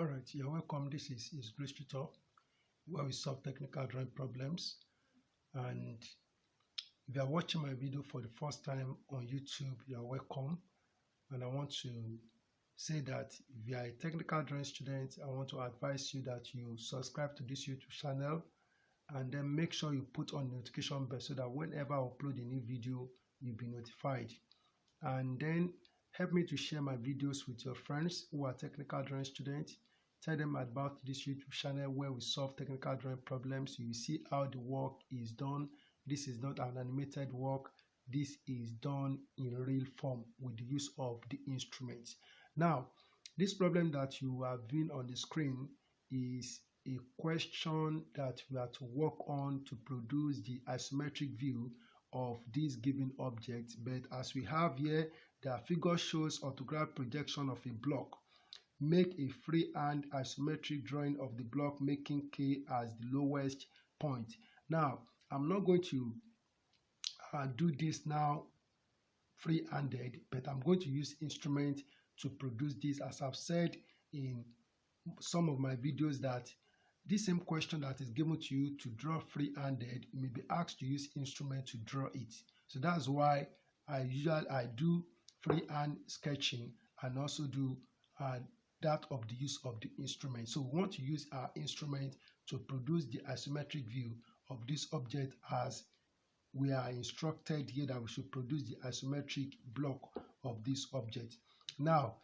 All right, you're welcome. This is Grace Tutor, where we solve technical drawing problems. And if you are watching my video for the first time on YouTube, you're welcome. And I want to say that if you are a technical drawing student, I want to advise you that you subscribe to this YouTube channel and then make sure you put on notification bell so that whenever I upload a new video, you'll be notified. And then help me to share my videos with your friends who are technical drawing students. Tell them about this YouTube channel where we solve technical drawing problems. You will see how the work is done. This is not an animated work. This is done in real form with the use of the instruments. Now, this problem that you have been on the screen is a question that we have to work on to produce the isometric view of this given object. But as we have here, the figure shows orthographic projection of a block. Make a freehand isometric drawing of the block, making K as the lowest point. Now, I'm not going to do this now free-handed, but I'm going to use instrument to produce this. As I've said in some of my videos, that this same question that is given to you to draw free-handed, you may be asked to use instrument to draw it. So that's why I do freehand sketching and also do that of the use of the instrument. So we want to use our instrument to produce the isometric view of this object, as we are instructed here that we should produce the isometric block of this object. Now,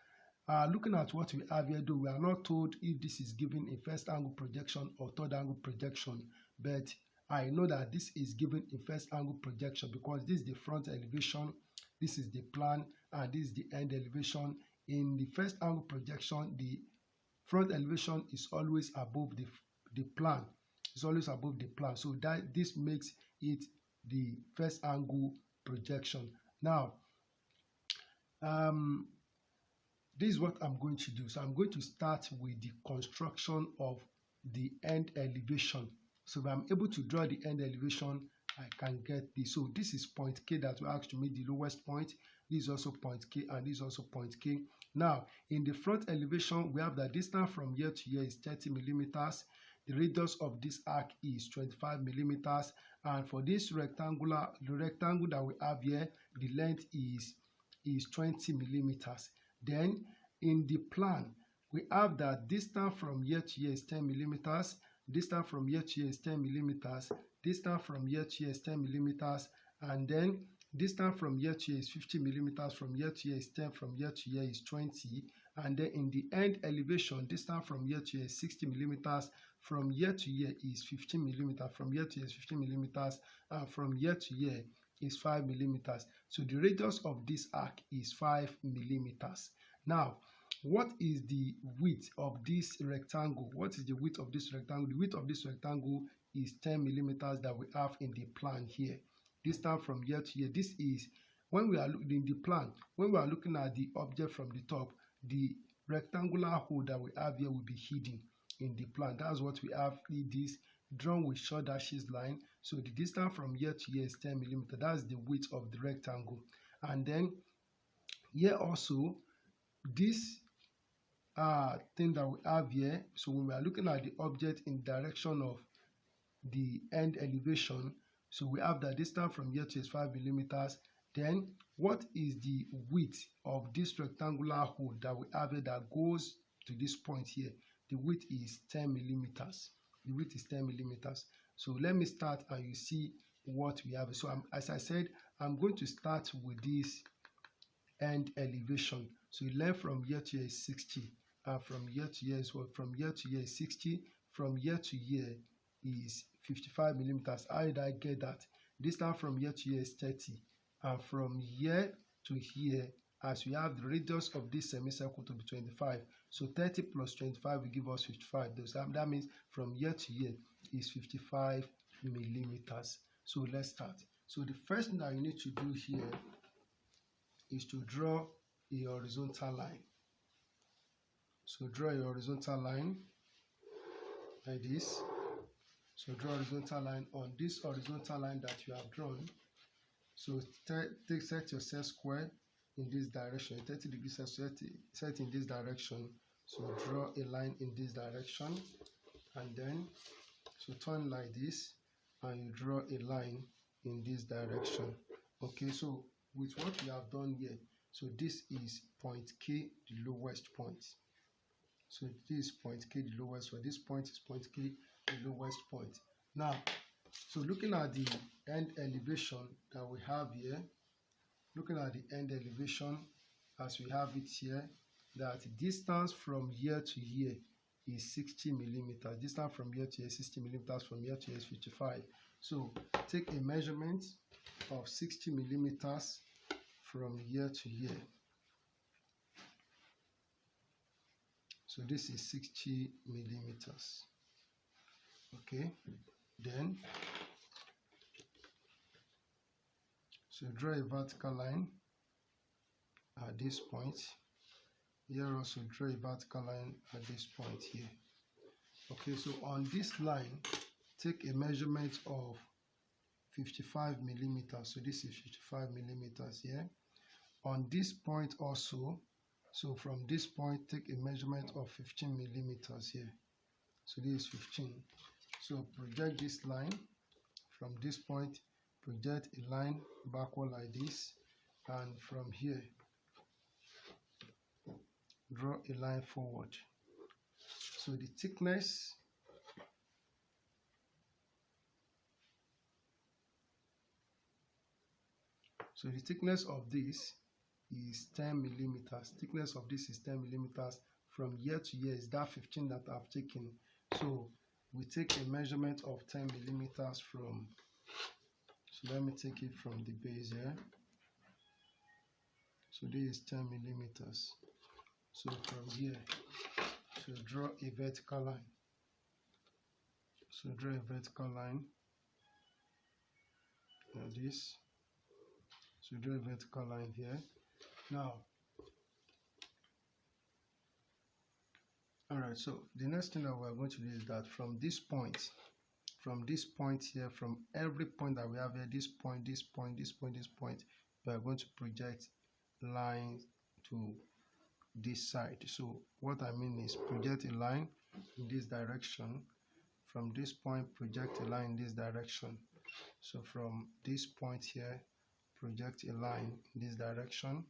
looking at what we have here, though we are not told if this is given in first angle projection or third angle projection, but I know that this is given in first angle projection because this is the front elevation, this is the plan, and this is the end elevation. In the first angle projection, the front elevation is always above the plan. It's always above the plan. So that this makes it the first angle projection. Now, this is what I'm going to do. So I'm going to start with the construction of the end elevation. So if I'm able to draw the end elevation, I can get this. So this is point K that we asked to make the lowest point. This is also point K, and this is also point K. Now, in the front elevation, we have the distance from here to here is 30 millimeters. The radius of this arc is 25 millimeters. And for this the rectangle that we have here, the length is 20 millimeters. Then in the plan, we have that distance from here to here is 10 millimeters. Distance from here to here is 10 millimeters. Distance from here to here is 10 millimeters. And then distance from here to here is 50 millimeters. From here to here is 10. From here to here is 20. And then in the end elevation, distance from here to here is 60 millimeters. From here to here is 15 millimeters. From here to here is 15 millimeters. And from here to here is 5 millimeters. So the radius of this arc is 5 millimeters. Now, what is the width of this rectangle? What is the width of this rectangle? The width of this rectangle is 10 millimeters that we have in the plan here. Distance from here to here. This is when we are looking in the plan, when we are looking at the object from the top, the rectangular hole that we have here will be hidden in the plan. That's what we have. This drawn with short dashes line. So the distance from here to here is 10 millimeters. That's the width of the rectangle. And then here also, this thing that we have here, so when we are looking at the object in direction of the end elevation, so we have the distance from here to here is 5 millimeters. Then what is the width of this rectangular hole that we have here that goes to this point here? The width is 10 millimeters. The width is 10 millimeters. So let me start and you see what we have. So as I said, I'm going to start with this end elevation. So the length from here to here is 60. And from here to here is what? From here to here is 60. From here to here is 55 millimeters. How did I get that? Distance from here to here is 30. And from here to here, as we have the radius of this semicircle to be 25. So 30 plus 25 will give us 55. That means from here to here is 55 millimeters. So let's start. So the first thing that you need to do here is to draw a horizontal line. So draw a horizontal line like this. So draw a horizontal line on this horizontal line that you have drawn. So set your set square in this direction, 30 degrees set in this direction. So draw a line in this direction, and then so turn like this, and you draw a line in this direction. Okay, so with what we have done here, so this is point K, the lowest point. So this is point K, the lowest, so this point is point K, the lowest point. Now, so looking at the end elevation that we have here, looking at the end elevation as we have it here, that distance from here to here is 60 millimeters. Distance from here to here is 60 millimeters, from here to here is 55. So take a measurement of 60 millimeters from here to here. So this is 60 millimeters. Okay, then so draw a vertical line at this point. Here also draw a vertical line at this point here. Okay, so on this line, take a measurement of 55 millimeters. So this is 55 millimeters here. On this point also, so from this point, take a measurement of 15 millimeters here. So this is 15. So project this line from this point, project a line backward like this, and from here, draw a line forward. So the thickness of this is 10 millimeters. Thickness of this is 10 millimeters. From here to here is that 15 that I've taken. So we take a measurement of 10 millimeters from, so let me take it from the base here. So this is 10 millimeters. So from here, so draw a vertical line. So draw a vertical line like this. So draw a vertical line here. Now, all right, so the next thing that we're going to do is that from this point here, from every point that we have here, this point, this point, this point, this point, we are going to project lines to this side. So what I mean is project a line in this direction. From this point, project a line in this direction. So from this point here, project a line in this direction,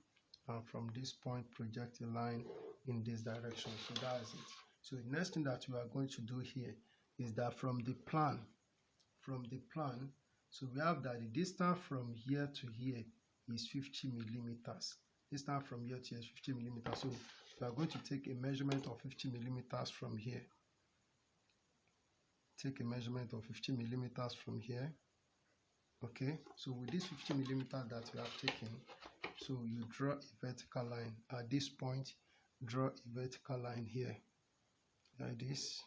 and from this point, project a line in this direction. So that's it. So the next thing that we are going to do here is that from the plan, so we have that the distance from here to here is 50 millimeters. Distance from here to here is 50 millimeters. So we are going to take a measurement of 50 millimeters from here. Take a measurement of 50 millimeters from here. Okay, so with this 50 millimeters that we have taken, so you draw a vertical line at this point. Draw a vertical line here like this.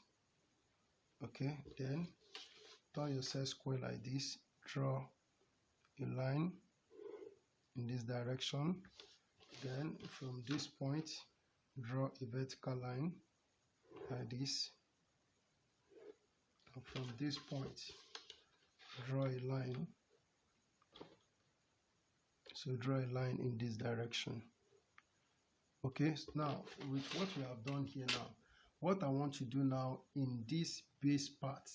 Okay, then turn your set square like this. Draw a line in this direction. Then from this point, draw a vertical line like this. And from this point, draw a line. So draw a line in this direction. Okay, so now with what we have done here now, what I want to do now in this base part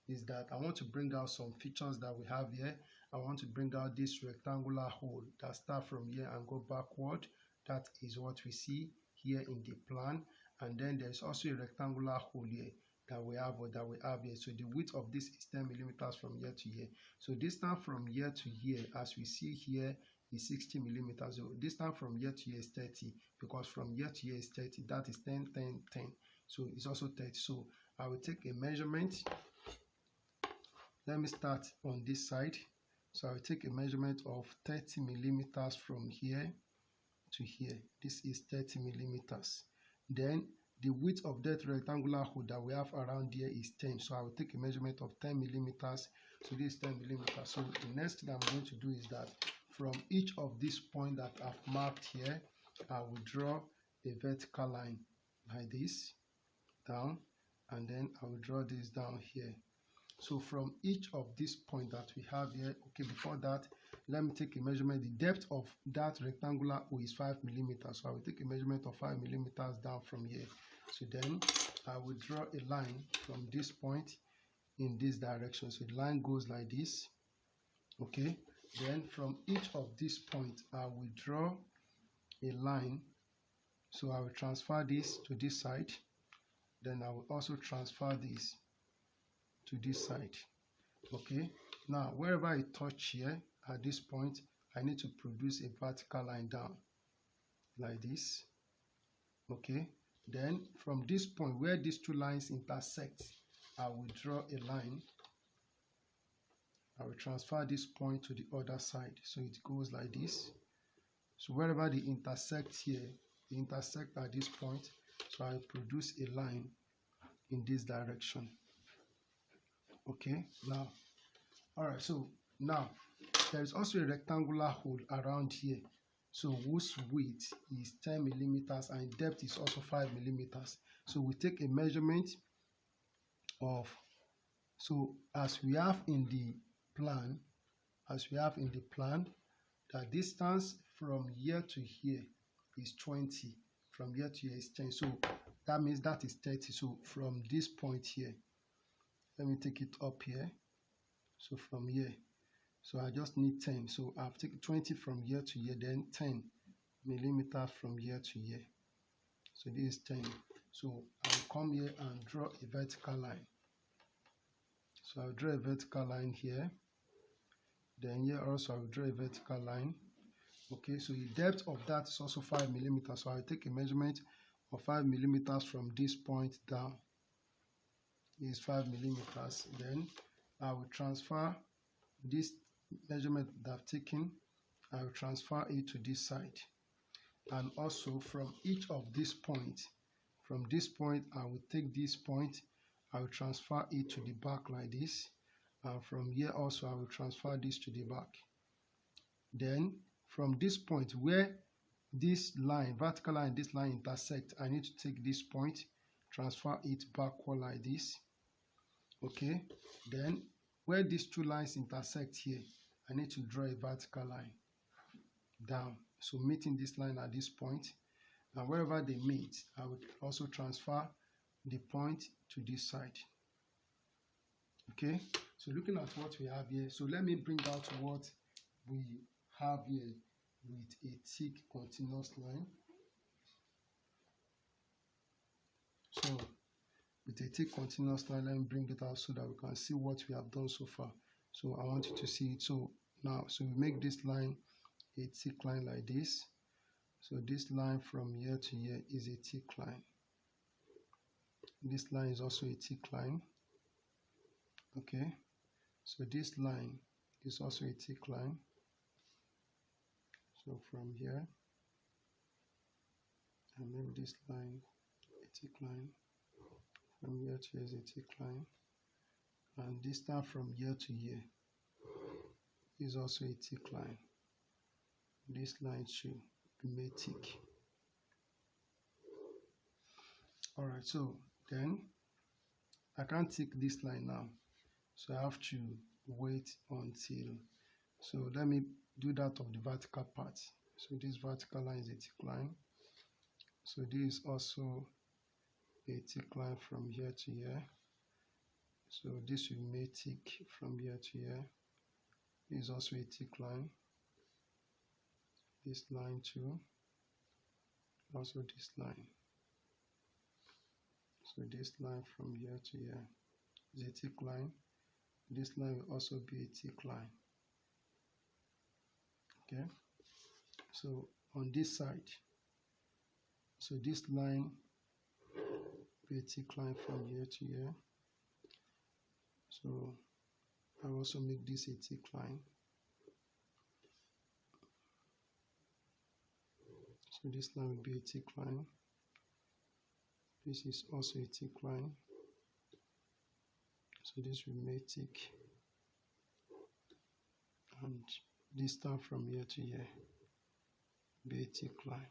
is that I want to bring out some features that we have here. I want to bring out this rectangular hole that starts from here and go backward. That is what we see here in the plan. And then there's also a rectangular hole here that we have here. So the width of this is 10 millimeters from here to here. So distance from here to here, as we see here, is 60 millimeters. So distance from here to here is 30, because from here to here is 30. That is 10, 10, 10. So it's also 30. So I will take a measurement. Let me start on this side. So I will take a measurement of 30 millimeters from here to here. This is 30 millimeters. Then the width of that rectangular hole that we have around here is 10. So I will take a measurement of 10 millimeters. So this is 10 millimeters. So the next thing I'm going to do is that from each of these points that I've marked here, I will draw a vertical line like this down, and then I will draw this down here. So from each of these points that we have here, okay, before that, let me take a measurement. The depth of that rectangular hole is 5 millimeters. So I will take a measurement of 5 millimeters down from here. So then I will draw a line from this point in this direction. So the line goes like this. Okay, then from each of these points I will draw a line. So I will transfer this to this side, then I will also transfer this to this side. Okay, now wherever I touch here at this point, I need to produce a vertical line down like this. Okay, then from this point where these two lines intersect, I will draw a line. I will transfer this point to the other side, so it goes like this. So wherever they intersect here, they intersect at this point, so I produce a line in this direction. Okay, now, all right, so now there is also a rectangular hole around here, so whose width is 10 millimeters and depth is also 5 millimeters. So we take a measurement of, so as we have in the plan, the distance from here to here is 20, from here to here is 10, so that means that is 30. So from this point here, let me take it up here, so from here, so I just need 10, so I've taken 20 from here to here, then 10 millimeters from here to here, so this is 10. So I'll come here and draw a vertical line. So I'll draw a vertical line here, then here also I'll draw a vertical line. Okay, so the depth of that is also 5 millimeters, so I'll take a measurement of 5 millimeters from this point down. Is 5 millimeters. Then I will transfer this measurement that I've taken, I will transfer it to this side, and also from each of these points, from this point I will take this point, I will transfer it to the back like this, and from here also I will transfer this to the back. Then from this point where this line, vertical line, this line intersect, I need to take this point, transfer it backward like this. Okay, then where these two lines intersect here, I need to draw a vertical line down, so meeting this line at this point, and wherever they meet, I will also transfer the point to this side. Okay, so looking at what we have here, so let me bring out what we have here with a thick continuous line. So with a thick continuous line, let me bring it out so that we can see what we have done so far. So I want you to see it. So now, so we make this line a thick line like this. So this line from here to here is a thick line. This line is also a thick line. Okay, so this line is also a thick line. So from here, I make this line a thick line. From here to here is a thick line, and distance from here to here is also a thick line. This line should be made thick. Alright, so then I can't take this line now, so I have to wait until, so let me do that of the vertical part. So this vertical line is a thick line, so this is also a thick line from here to here, so this will be made thick from here to here. This is also a thick line, this line too, also this line. So this line from here to here is a thick line. This line will also be a thick line. Okay, so on this side, so this line be a thick line from here to here. So I also make this a thick line. So this line will be a thick line. This is also a thick line. So this will be made thick. And this time from here to here be a thick line.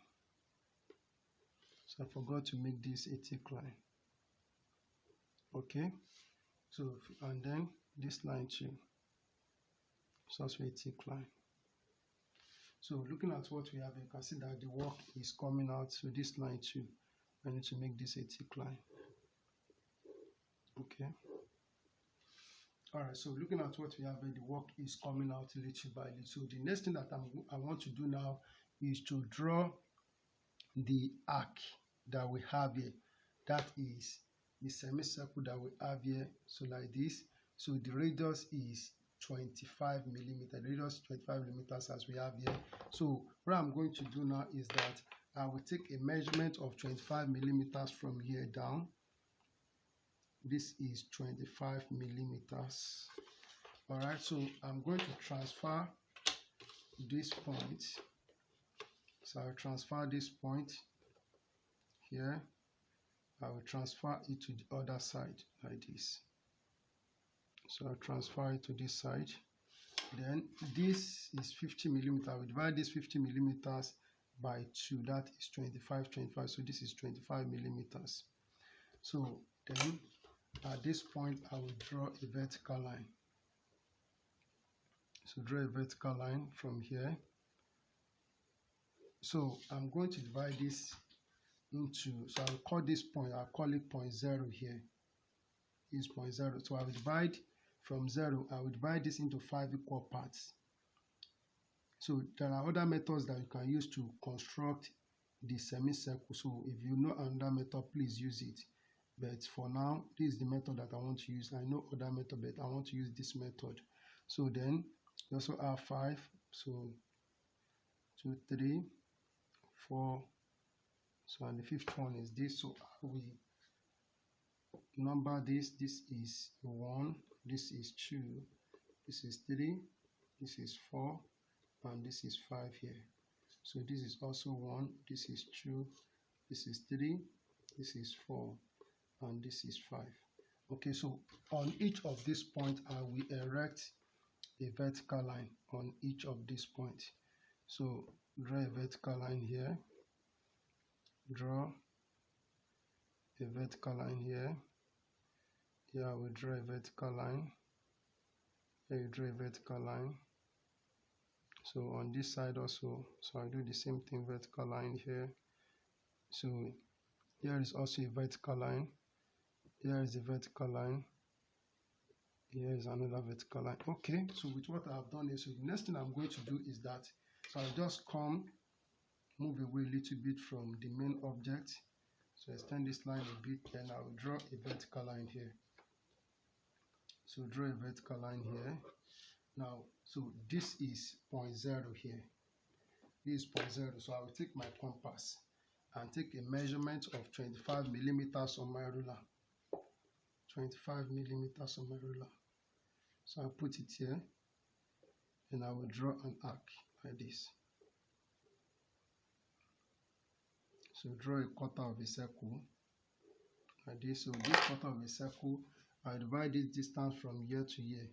So I forgot to make this a thick line. Okay, so and then this line too, so also a thick line. So looking at what we have, you can see that the work is coming out. So this line too, I need to make this a thick line. Okay. All right, so looking at what we have here, the work is coming out little by little. So the next thing that I want to do now is to draw the arc that we have here. That is the semicircle that we have here. So like this. So the radius is 25 millimeters. The radius 25 millimeters as we have here. So what I'm going to do now is that I will take a measurement of 25 millimeters from here down. This is 25 millimeters. All right, so I'm going to transfer this point. So I'll transfer this point here. I will transfer it to the other side like this. So I'll transfer it to this side. Then this is 50 millimeters. I will divide this 50 millimeters by 2. That is 25, 25. So this is 25 millimeters. So then at this point, I will draw a vertical line. So draw a vertical line from here. So I'm going to divide this into, so I'll call this point, I'll call it point 0 here. Is point 0. So I will divide from 0, I will divide this into 5 equal parts. So there are other methods that you can use to construct the semicircle. So if you know another method, please use it. But for now, this is the method that I want to use. I know other method, but I want to use this method. So then we also have 5. So 2, 3, 4. So and the fifth one is this. So we number this. This is 1. This is 2. This is 3. This is 4. And this is 5 here. So this is also 1. This is 2. This is 3. This is 4. And this is 5. Okay, so on each of these points, I will erect a vertical line on each of these points. So draw a vertical line here. Draw a vertical line here. Here I will draw a vertical line. Here you draw a vertical line. So on this side also, so I do the same thing, vertical line here. So here is also a vertical line. Here is a vertical line. Here is another vertical line. Okay, so with what I have done is, so the next thing I'm going to do is that, so I'll just move away a little bit from the main object. So extend this line a bit, then I will draw a vertical line here. So draw a vertical line here. Now, so this is point 0 here. This is point 0. So I will take my compass and take a measurement of 25 millimeters on my ruler. 25 millimeters on my ruler. So I'll put it here and I will draw an arc like this. So draw a quarter of a circle like this. So this quarter of a circle, I divide this distance from here to here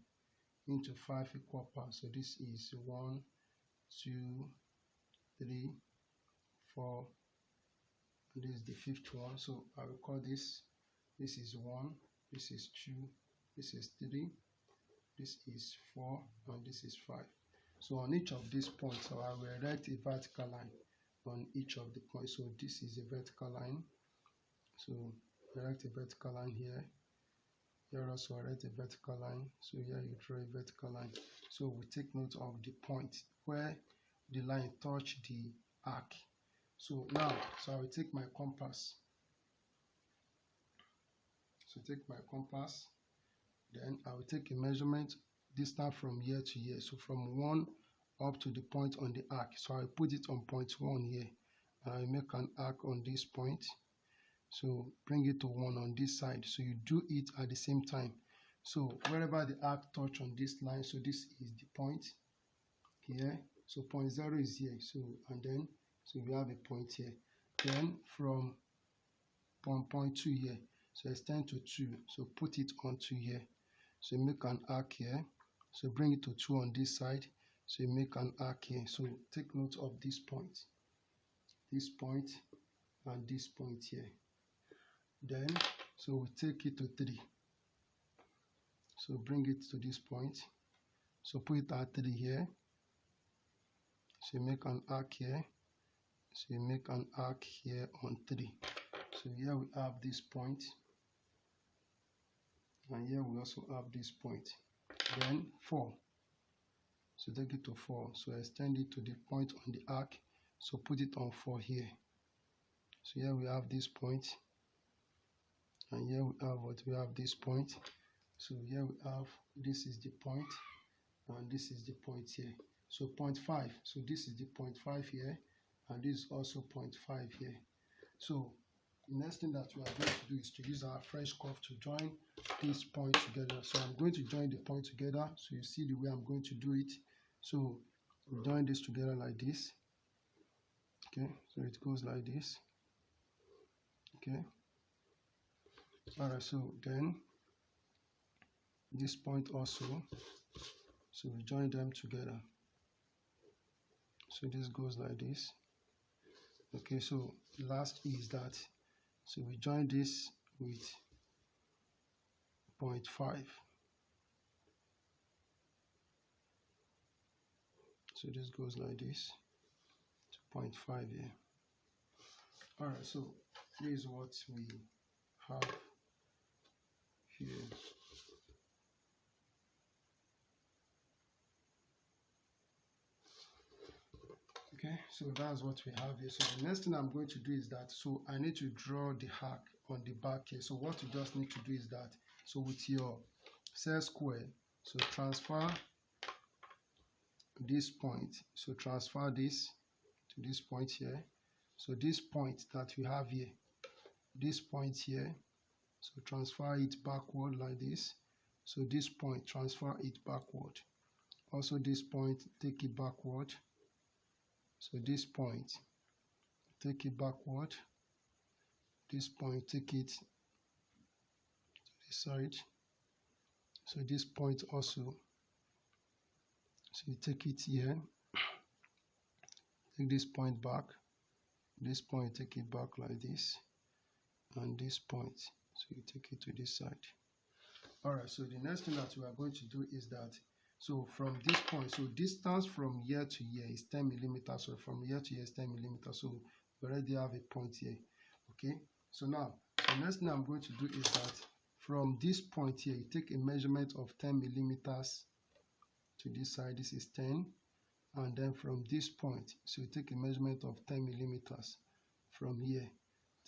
into 5 equal parts. So this is 1, 2, 3, 4, and this is the fifth one. So I will call this is 1, this is 2, this is 3, this is 4, and this is 5. So on each of these points, so I will erect a vertical line on each of the points. So this is a vertical line. So erect a vertical line here. Here also erect a vertical line. So here you draw a vertical line. So we take note of the point where the line touch the arc. So now, so I will take my compass. So take my compass. Then I will take a measurement distance from here to here. So from 1 up to the point on the arc. So I will put it on point 1 here. I will make an arc on this point. So bring it to 1 on this side. So you do it at the same time. So wherever the arc touch on this line, so this is the point here. So point 0 is here. So and then so we have a point here. Then from point 2 here. So extend to 2. So put it onto here. So make an arc here. So bring it to 2 on this side. So you make an arc here. So take note of this point and this point here. Then so we take it to 3. So bring it to this point. So put it at 3 here. So you make an arc here. So you make an arc here on 3. So here we have this point, and here we also have this point. Then 4. So take it to 4. So extend it to the point on the arc. So put it on 4 here. So here we have this point, and here we have what we have this point. So here we have, this is the point, and this is the point here. So 0.5. So this is the 0.5 here, and this is also 0.5 here. So the next thing that we are going to do is to use our French curve to join this point together. So I'm going to join the point together. So you see the way I'm going to do it. So we join this together like this. Okay, so it goes like this. Okay. Alright, so then this point also. So we join them together. So this goes like this. Okay, so last is that, so we join this with 0.5. So this goes like this to 0.5 here. Alright, so this is what we have here. Okay, so that's what we have here. So the next thing I'm going to do is that, so I need to draw the arc on the back here. So what you just need to do is that, so with your set square, so transfer this point, so transfer this to this point here. So this point that we have here, this point here, so transfer it backward like this. So this point, transfer it backward. Also this point, take it backward. So this point, take it backward. This point, take it to this side. So this point also, so you take it here, take this point back. This point, take it back like this. And this point, so you take it to this side. Alright, so the next thing that we are going to do is that, so from this point, so distance from here to here is 10 millimeters. So from here to here is 10 millimeters. So we already have a point here. Okay. So now, the next thing I'm going to do is that from this point here, you take a measurement of 10 millimeters to this side. This is 10. And then from this point, so you take a measurement of 10 millimeters from here.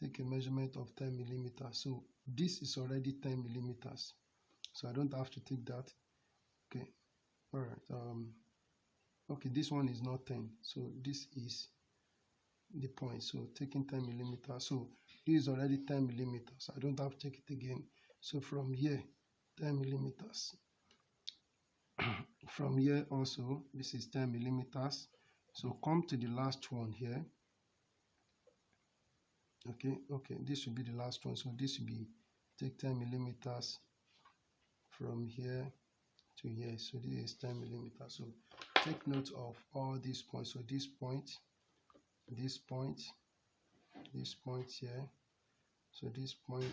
Take a measurement of 10 millimeters. So this is already 10 millimeters. So I don't have to take that. Okay. All right. Okay, this one is not 10. So this is the point. So taking 10 millimeters. So this is already 10 millimeters. I don't have to take it again. So from here, 10 millimeters. From here also, this is 10 millimeters. So come to the last one here. Okay, this should be the last one. So this should be, take 10 millimeters from here to here. So this is 10 millimeters. So take note of all these points. So this point, this point, this point here. So this point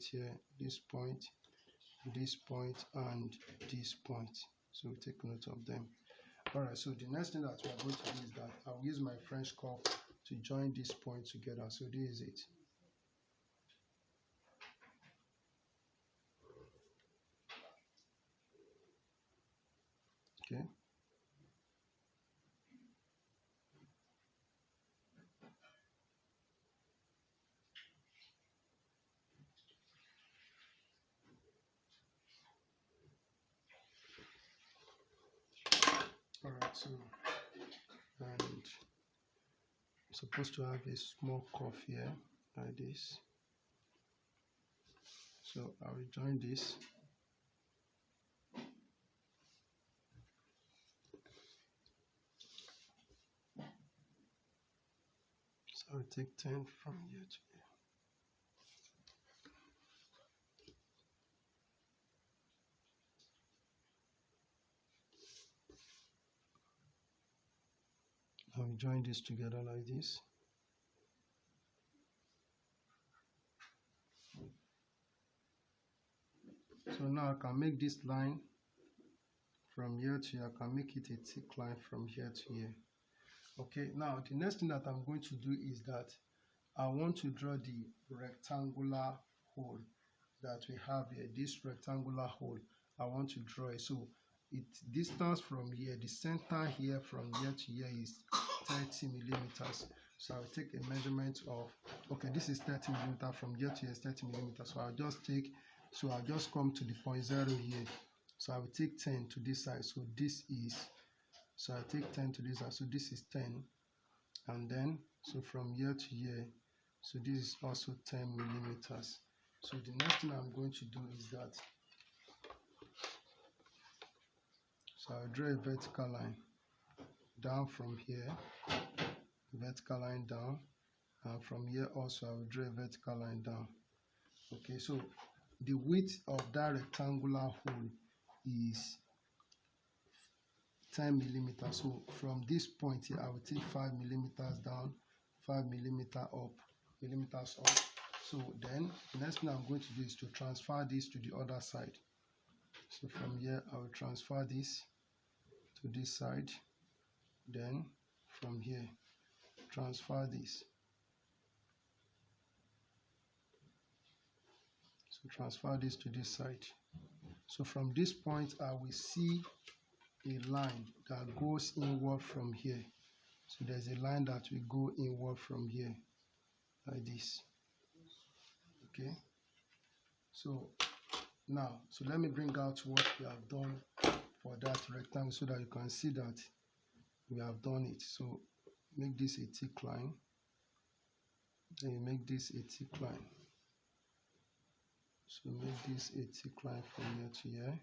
here, this point, and this point. So take note of them. Alright, so the next thing that we are going to do is that I'll use my French curve to join this point together. So this is it. Okay. Alright, so, and I'm supposed to have a small curve here like this. So I will join this. So I'll take 10 from here to here. I will join this together like this. So now I can make this line from here to here. I can make it a thick line from here to here. Okay, now the next thing that I'm going to do is that I want to draw the rectangular hole that we have here. This rectangular hole, I want to draw it. So its distance from here, the center here from here to here is 30 millimeters. So I'll take a measurement of, okay, this is 30 millimeters, from here to here is 30 millimeters. So I'll just come to the point 0 here. So I will take 10 to this side. So I take 10 to this side. So this is 10. And then, so from here to here, so this is also 10 millimeters. So the next thing I'm going to do is that, so I'll draw a vertical line down from here, vertical line down, and from here also I will draw a vertical line down. Okay, so the width of that rectangular hole is 10 millimeters. So from this point here, I will take 5 millimeters down, 5 millimeters up. So then the next thing I'm going to do is to transfer this to the other side. So from here, I will transfer this to this side. Then from here, transfer this. So transfer this to this side. So from this point, I will see a line that goes inward from here. So there's a line that will go inward from here, like this. Okay. So now, so let me bring out what we have done for that rectangle so that you can see that we have done it. So make this a thick line. Then you make this a thick line. So make this a thick line from here to here.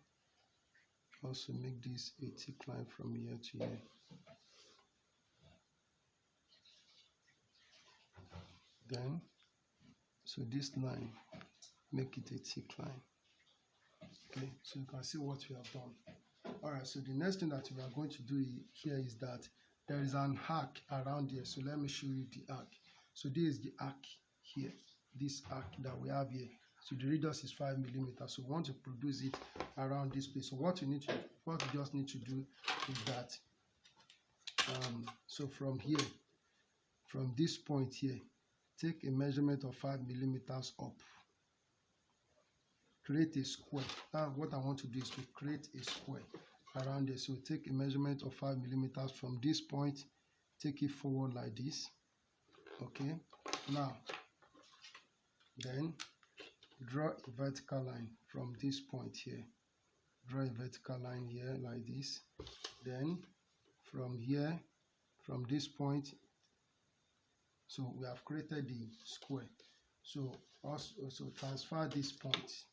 Also make this a thick line from here to here. Then, so this line, make it a thick line. Okay, so you can see what we have done. Alright, so the next thing that we are going to do here is that there is an arc around here. So let me show you the arc. So this is the arc here, this arc that we have here. So the radius is 5 millimeters. So we want to produce it around this place. So what you just need to do is that, so from here, from this point here, take a measurement of 5 millimeters up. Create a square. What I want to do is to create a square around it. So take a measurement of 5 millimeters from this point, take it forward like this. Okay. Now, then draw a vertical line from this point here. Draw a vertical line here like this. Then from here, from this point, so we have created the square. So also transfer this point.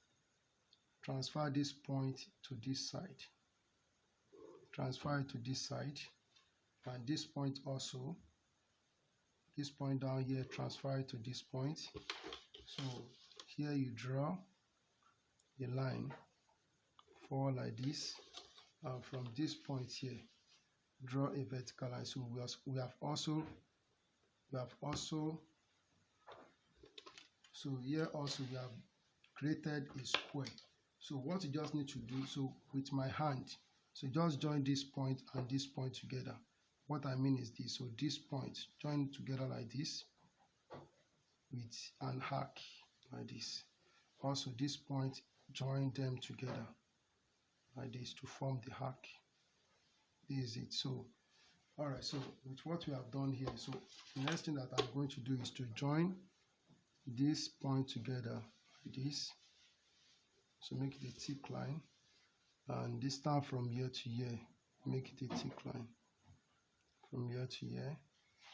Transfer this point to this side. Transfer it to this side. And this point also. This point down here, transfer it to this point. So here you draw a line forward like this, and from this point here draw a vertical line. So we have also so here also we have created a square. So what you just need to do, so with my hand, so just join this point and this point together. What I mean is this, so this point join together like this with an arc like this. Also this point, join them together like this to form the arc. This is it. So alright, so with what we have done here, so the next thing that I'm going to do is to join this point together like this. So make it a thick line, and this time from here to here, make it a thick line. From here to here,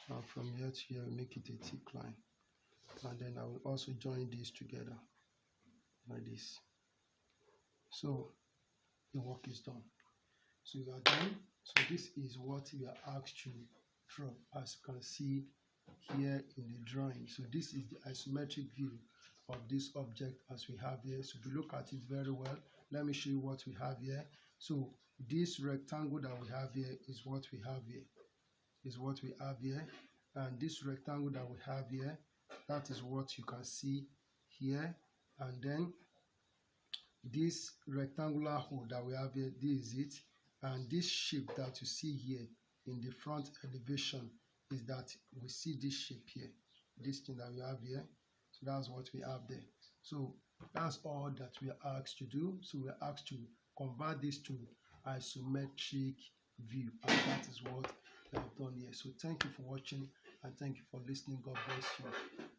and from here to here, make it a thick line. And then I will also join these together like this. So the work is done. So you are done. So this is what we are asked to draw, as you can see here in the drawing. So this is the isometric view of this object as we have here. So if you look at it very well, let me show you what we have here. So this rectangle that we have here is what we have here. And this rectangle that we have here, that is what you can see here. And then this rectangular hole that we have here, this is it. And this shape that you see here in the front elevation is that we see this shape here. this thing that we have here. So that's what we have there. So that's all that we are asked to do. So we are asked to convert this to isometric view, and that is what we have done here. So thank you for watching and thank you for listening. God bless you.